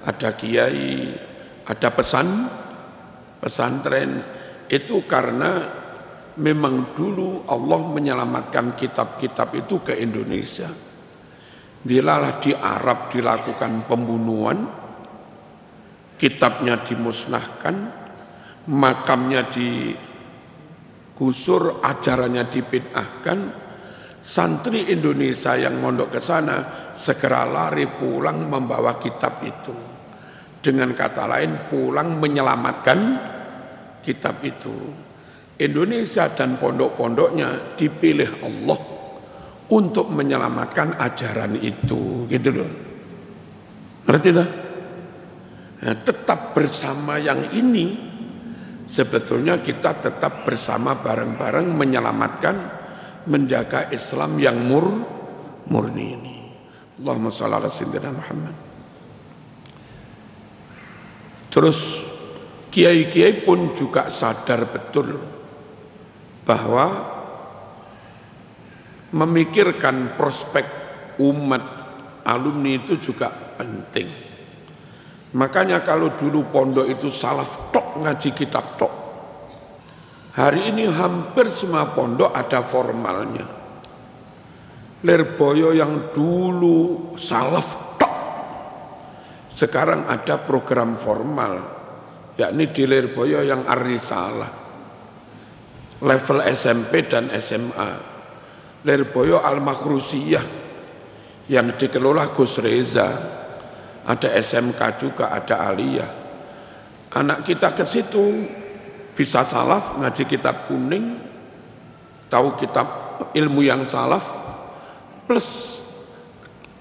Speaker 1: ada kiai, ada pesantren. Itu karena memang dulu Allah menyelamatkan kitab-kitab itu ke Indonesia. Dilalah di Arab dilakukan pembunuhan, kitabnya dimusnahkan, makamnya digusur, ajarannya dibid'ahkan. Santri Indonesia yang mondok ke sana segera lari pulang membawa kitab itu. Dengan kata lain, pulang menyelamatkan kitab itu. Indonesia dan pondok-pondoknya dipilih Allah untuk menyelamatkan ajaran itu, gitu loh. Ngerti tak? Nah, tetap bersama yang ini, sebetulnya kita tetap bersama bareng-bareng menyelamatkan, menjaga Islam yang murni ini. Allahumma shalli ala sayyidina Muhammad. Terus kiai-kiai pun juga sadar betul bahwa memikirkan prospek umat alumni itu juga penting. Makanya kalau dulu pondok itu salaf tok, ngaji kitab tok, hari ini hampir semua pondok ada formalnya. Lirboyo yang dulu salaf tok, sekarang ada program formal, yakni di Lirboyo yang Ar-Risalah, level SMP dan SMA. Lirboyo Al-Makhrusiyah yang dikelola Gus Reza, ada SMK juga, ada Aliyah. Anak kita ke situ bisa salaf, ngaji kitab kuning, tahu kitab ilmu yang salaf, plus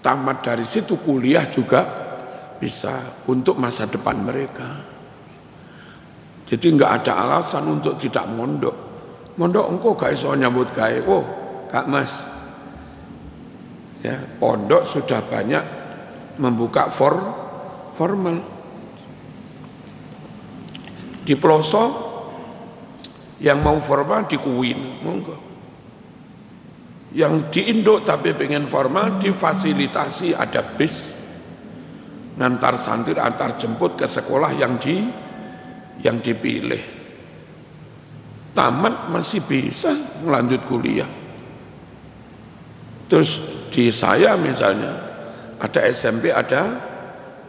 Speaker 1: tamat dari situ kuliah juga bisa untuk masa depan mereka. Jadi enggak ada alasan untuk tidak mondok. Mondok engkau gak iso nyambut gawe. Oh, Kak Mas. Ya, pondok sudah banyak membuka formal. Di pelosok yang mau formal di Kuin, monggo. Yang di Indo tapi pengen formal difasilitasi, ada bis ngantar santri, antar jemput ke sekolah yang dipilih. Tamat masih bisa melanjut kuliah. Terus di saya misalnya ada SMP, ada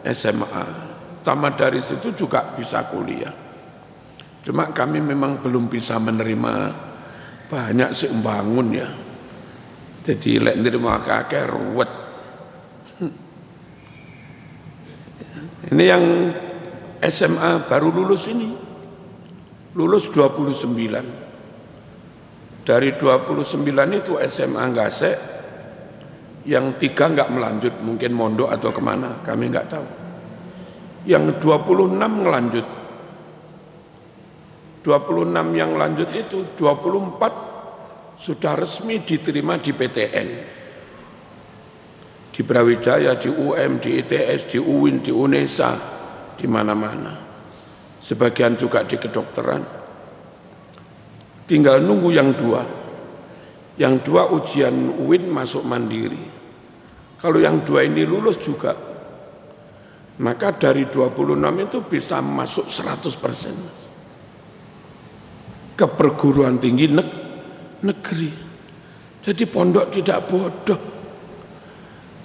Speaker 1: SMA. Tamat dari situ juga bisa kuliah. Cuma kami memang belum bisa menerima banyak sih membangun ya. Jadi lek nerima kakek ruwet. Ini yang SMA baru lulus ini. Lulus 29. Dari 29 itu SMA Ngasek, yang 3 enggak melanjut, mungkin mondok atau kemana, kami enggak tahu. Yang 26 melanjut. 26 yang lanjut itu 24 sudah resmi diterima di PTN. di Brawijaya, di UM, di ITS, di UIN, di UNESA, di mana-mana. Sebagian juga di kedokteran. Tinggal nunggu yang dua. Yang dua ujian UIN masuk mandiri. Kalau yang dua ini lulus juga, maka dari 26 itu bisa masuk 100% ke perguruan tinggi negeri. Jadi pondok tidak bodoh.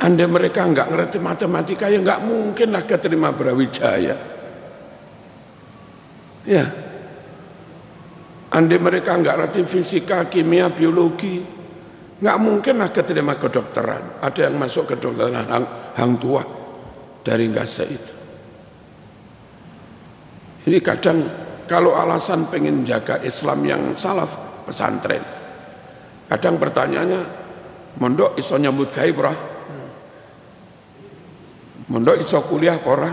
Speaker 1: Andai mereka enggak ngerti matematika, ya enggak mungkin lah keterima Brawijaya. Ya. Andai mereka enggak ngerti fisika, kimia, biologi, enggak mungkin lah keterima kedokteran. Ada yang masuk kedokteran Hang Tuah dari Gase itu. Ini kadang kalau alasan pengen jaga Islam yang salaf, pesantren. Kadang pertanyaannya, mondok iso nyambut gawe ora? Mondok iso kuliah ora?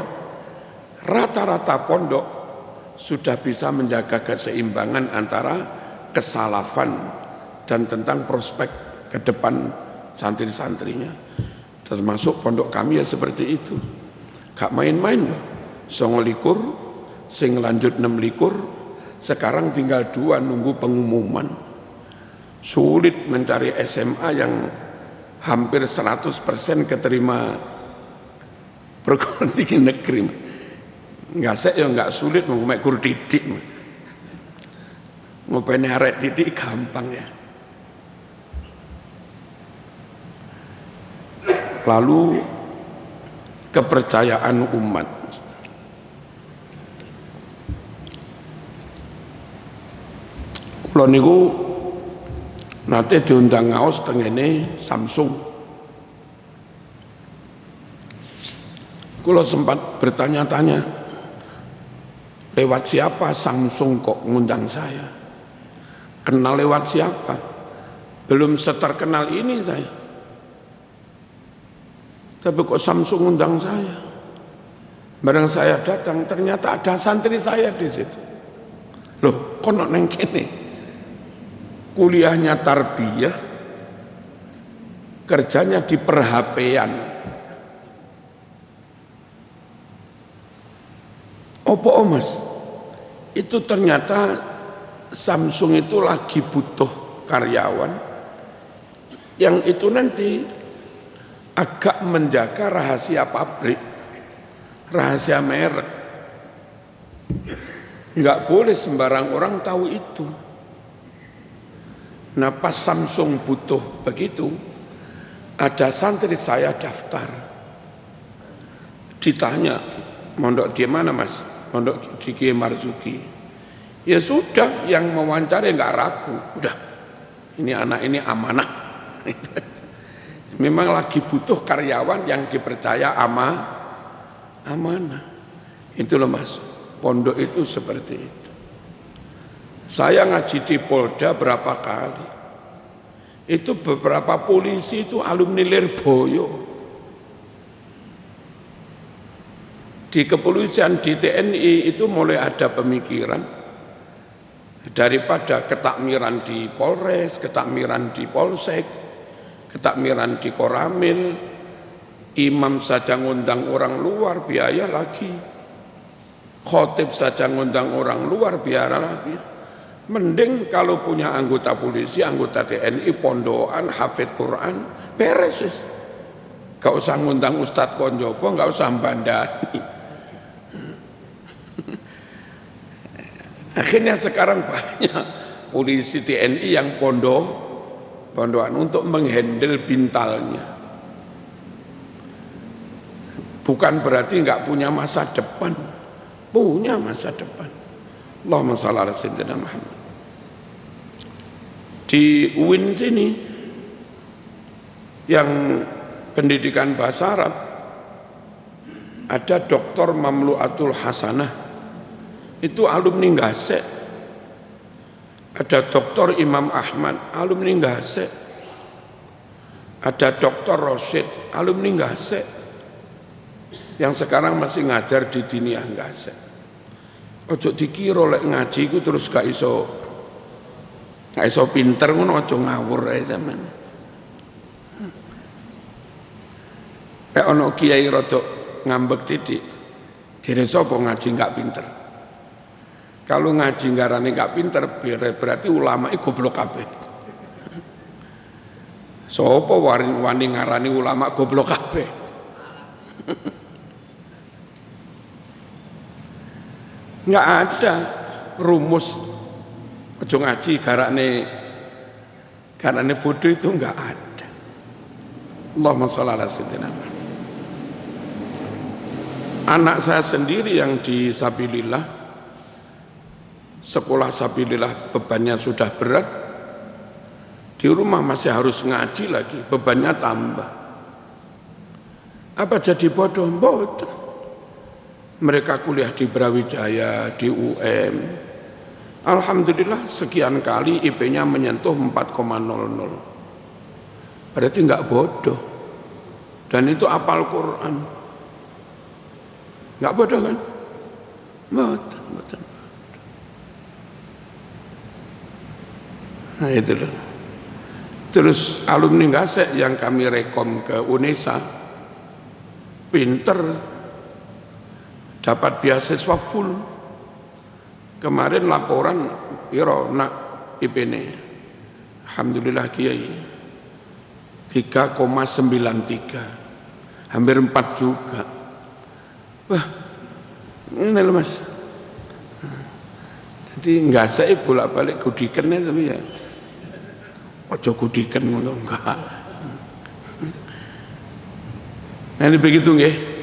Speaker 1: Rata-rata pondok sudah bisa menjaga keseimbangan antara kesalafan dan tentang prospek ke depan santri-santrinya. Termasuk pondok kami ya seperti itu. Gak main-main loh. 29, sing lanjut 26, sekarang tinggal 2 nunggu pengumuman. Sulit mencari SMA yang hampir 100% keterima perguruan tinggi negeri. Nggak ya nggak sulit, mau mek guru didik mas. Mau pengen arek didik gampang ya. Lalu kepercayaan umat. Kalau niku nanti diundang ngaos tengene Samsung. Kalau sempat bertanya-tanya, lewat siapa Samsung kok ngundang saya? Kenal lewat siapa? Belum seterkenal ini saya. Tapi kok Samsung ngundang saya? Bareng saya datang, ternyata ada santri saya di situ. Loh, kok neng kene? Kuliahnya tarbiyah, kerjanya di per-HP-an. Opo mas, itu ternyata Samsung itu lagi butuh karyawan yang itu nanti agak menjaga rahasia pabrik, rahasia merek. Nggak boleh sembarang orang tahu itu. Nah pas Samsung butuh begitu, ada santri saya daftar. Ditanya, mondok di mana mas? Mondok di Kiai Marzuki. Ya sudah, yang mewawancari nggak ragu. Udah, ini anak ini amanah. Memang lagi butuh karyawan yang dipercaya amanah. Itu loh mas, pondok itu seperti itu. Saya ngaji di Polda berapa kali. Itu beberapa polisi itu alumni Lirboyo. Di kepolisian, di TNI itu mulai ada pemikiran daripada ketakmiran di Polres, ketakmiran di Polsek, ketakmiran di Koramil, imam saja ngundang orang luar biaya lagi, khotib saja ngundang orang luar biaya lagi. Mending kalau punya anggota polisi, anggota TNI, pondokan, hafid Quran, beres. Gak usah ngundang Ustadz Konjopo, gak usah bandani. Akhirnya sekarang banyak polisi TNI yang pondokan untuk menghandle bintalnya. Bukan berarti nggak punya masa depan, punya masa depan. Allahumma shalli ala sayyidina Muhammad. Di UIN sini yang pendidikan bahasa Arab ada Dr. Mamluatul Hasanah. Itu alumni Gase. Ada Dr. Imam Ahmad, alumni Gase. Ada Dr. Rosid, alumni Gase. Yang sekarang masih ngajar di Diniyah Gase. Ojo dikira lek ngaji ku terus gak iso pinter ngono, ojo ngawur ae sampean. ono kiai rodok ngambek titik, jere sapa ngaji nggak pinter. Kalau ngaji ngarane nggak pinter, berarti ulama itu goblok kabeh. Sapa wani ngarani ulama goblok kabeh. Nggak ada rumus ojo ngaji karane bodoh itu nggak ada. Allahumma sholli ala sayyidina Muhammad. Anak saya sendiri yang di sabilillah, sekolah sabilillah bebannya sudah berat, di rumah masih harus ngaji lagi, bebannya tambah. Apa jadi bodoh? Bodoh. Mereka kuliah di Brawijaya, di UM. Alhamdulillah sekian kali IP-nya menyentuh 4,00. Berarti enggak bodoh. Dan itu hafal Quran. Enggak bodoh kan? Bodoh. Nah itu loh. Terus alumni Gasek yang kami rekom ke UNESA, pinter, dapat beasiswa full. Kemarin laporan piro nak IP-ne, alhamdulillah kiai 3,93, hampir 4 juga. Wah, ini loh mas. Jadi nggak saya bolak-balik gudikennya tapi ya, ojo gudiken ngono enggak. Nah ini begitu nggih.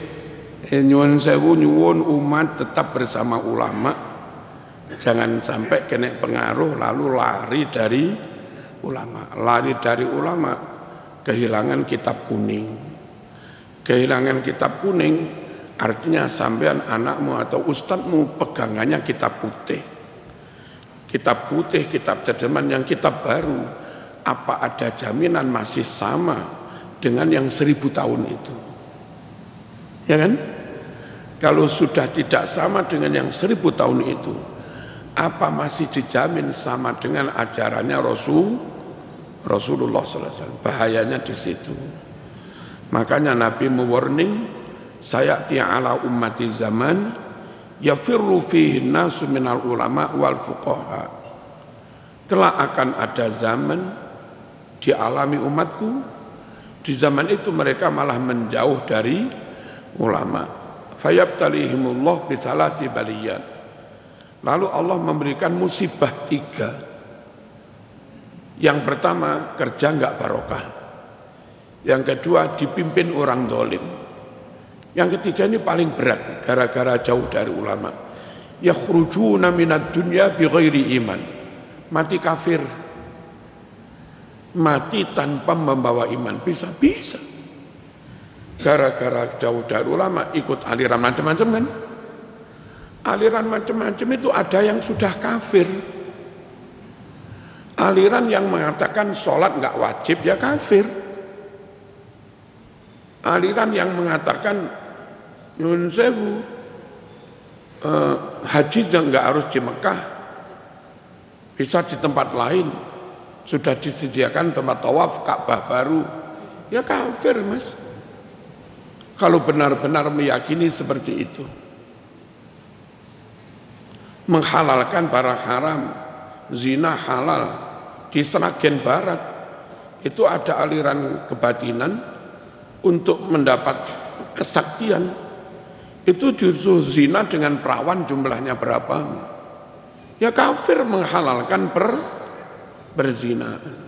Speaker 1: Nyuwun sewu, nyuwun umat tetap bersama ulama. Jangan sampai kena pengaruh lalu lari dari ulama. Lari dari ulama, kehilangan kitab kuning. Kehilangan kitab kuning artinya sampean anakmu atau ustadzmu pegangannya kitab putih. Kitab putih, kitab terjemahan yang kitab baru. Apa ada jaminan masih sama dengan yang 1000 tahun itu? Ya kan? Kalau sudah tidak sama dengan yang 1000 tahun itu, apa masih dijamin sama dengan ajarannya Rasulullah SAW? Bahayanya di situ. Makanya Nabi mewarning, sayati ala ummati zaman yafirru fihi nasu minal ulama wal fuqaha. Kelak akan ada zaman dialami umatku, di zaman itu mereka malah menjauh dari ulama. Fayabtalihimullah bisalati baliyat. Lalu Allah memberikan musibah 3. Yang pertama, kerja enggak barokah. Yang kedua, dipimpin orang dolim. Yang ketiga ini paling berat, gara-gara jauh dari ulama. Yakhrujuna minad dunya bighairi iman. Mati kafir. Mati tanpa membawa iman. Bisa. Gara-gara jauh dari ulama, ikut aliran macam-macam kan? Aliran macam-macam itu ada yang sudah kafir. Aliran yang mengatakan sholat enggak wajib ya kafir. Aliran yang mengatakan nyuwun sewu, haji enggak harus di Mekah, bisa di tempat lain. Sudah disediakan tempat tawaf Ka'bah baru, ya kafir mas. Kalau benar-benar meyakini seperti itu, menghalalkan barang haram, zina halal di Seragen Barat, itu ada aliran kebatinan untuk mendapat kesaktian. Itu justru zina dengan perawan jumlahnya berapa? Ya kafir menghalalkan berzinaan.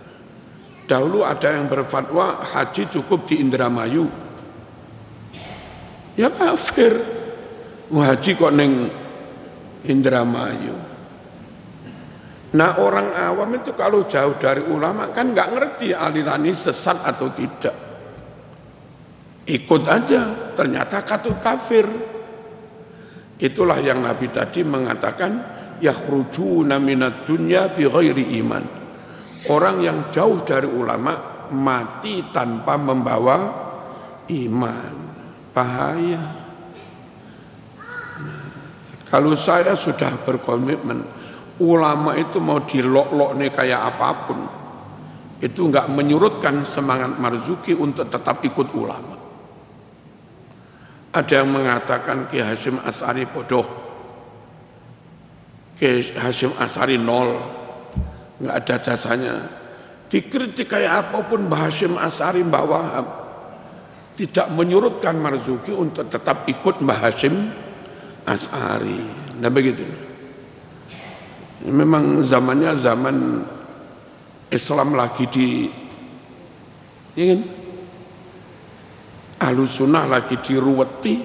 Speaker 1: Dahulu ada yang berfatwa haji cukup di Indramayu. Ya kafir. Haji kok neng Indramayu. Nah orang awam itu kalau jauh dari ulama kan nggak ngerti aliran ini sesat atau tidak. Ikut aja, ternyata katut kafir. Itulah yang Nabi tadi mengatakan yakhrujuna minad dunya bighairi iman. Orang yang jauh dari ulama mati tanpa membawa iman. Bahaya. Kalau saya sudah berkomitmen, ulama itu mau dilok-lok nih kayak apapun, itu enggak menyurutkan semangat Marzuki untuk tetap ikut ulama. Ada yang mengatakan Ki Hasyim Asy'ari bodoh, Ki Hasyim Asy'ari nol, nggak ada jasanya. Dikritik kayak apapun Mbah Hasyim Asy'ari, Mbah Wahab tidak menyurutkan Marzuki untuk tetap ikut Mbah Hasyim Asy'ari. Nah begitu. Memang zamannya zaman Islam lagi ya kan? Ahlus Sunnah lagi diruweti,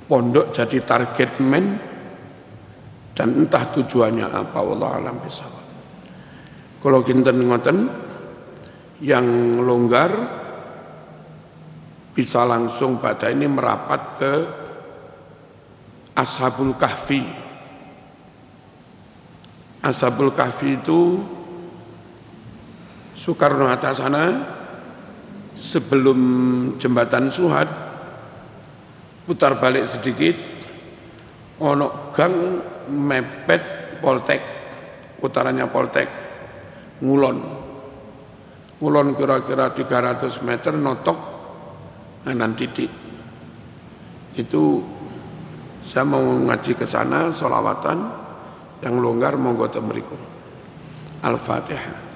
Speaker 1: pondok jadi target men, dan entah tujuannya apa, wallahu a'lam bishawab. Kalau kinten ngoten yang longgar bisa langsung pada ini merapat ke Ashabul Kahfi. Ashabul Kahfi itu Soekarno-Hatta sana, sebelum jembatan Suhad, putar balik sedikit, ono gang mepet Poltek, utarannya Poltek, Ngulon kira-kira 300 meter, notok kanan titik. Itu saya mau ngaji ke sana, sholawatan, yang longgar monggo temeriku. Al-Fatihah.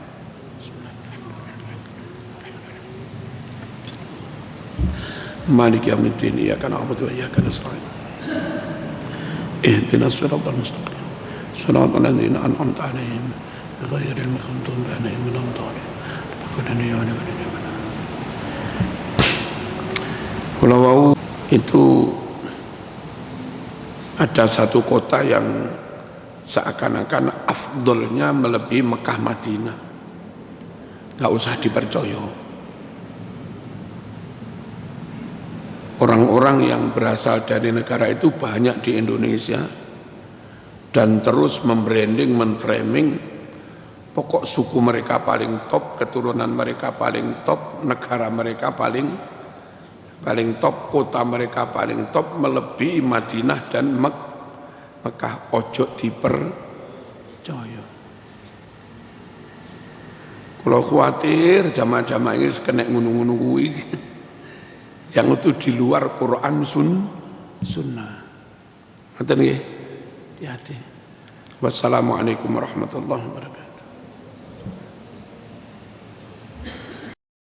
Speaker 1: Maliki yaumiddin, iyyaka na'budu wa iyyaka nasta'in. Ihdinas siratal mustaqim. Siratal ladzina an'amta 'alaihim ghairil maghdubi 'alaihim waladdallin. Kalau itu ada satu kota yang seakan-akan afdolnya melebihi Mekah Madinah, nggak usah dipercaya. Orang-orang yang berasal dari negara itu banyak di Indonesia dan terus membranding, menframing, pokok suku mereka paling top, keturunan mereka paling top, negara mereka paling top, kota mereka paling top, melebihi Madinah dan Mekah. Ojo dipercaya. Kalau khawatir jamaah-jamaah ini kena ngunu-ngunu kuwi, yang itu di luar Quran Sunnah. Ngoten nggih. Hati-hati. Wassalamualaikum warahmatullahi wabarakatuh.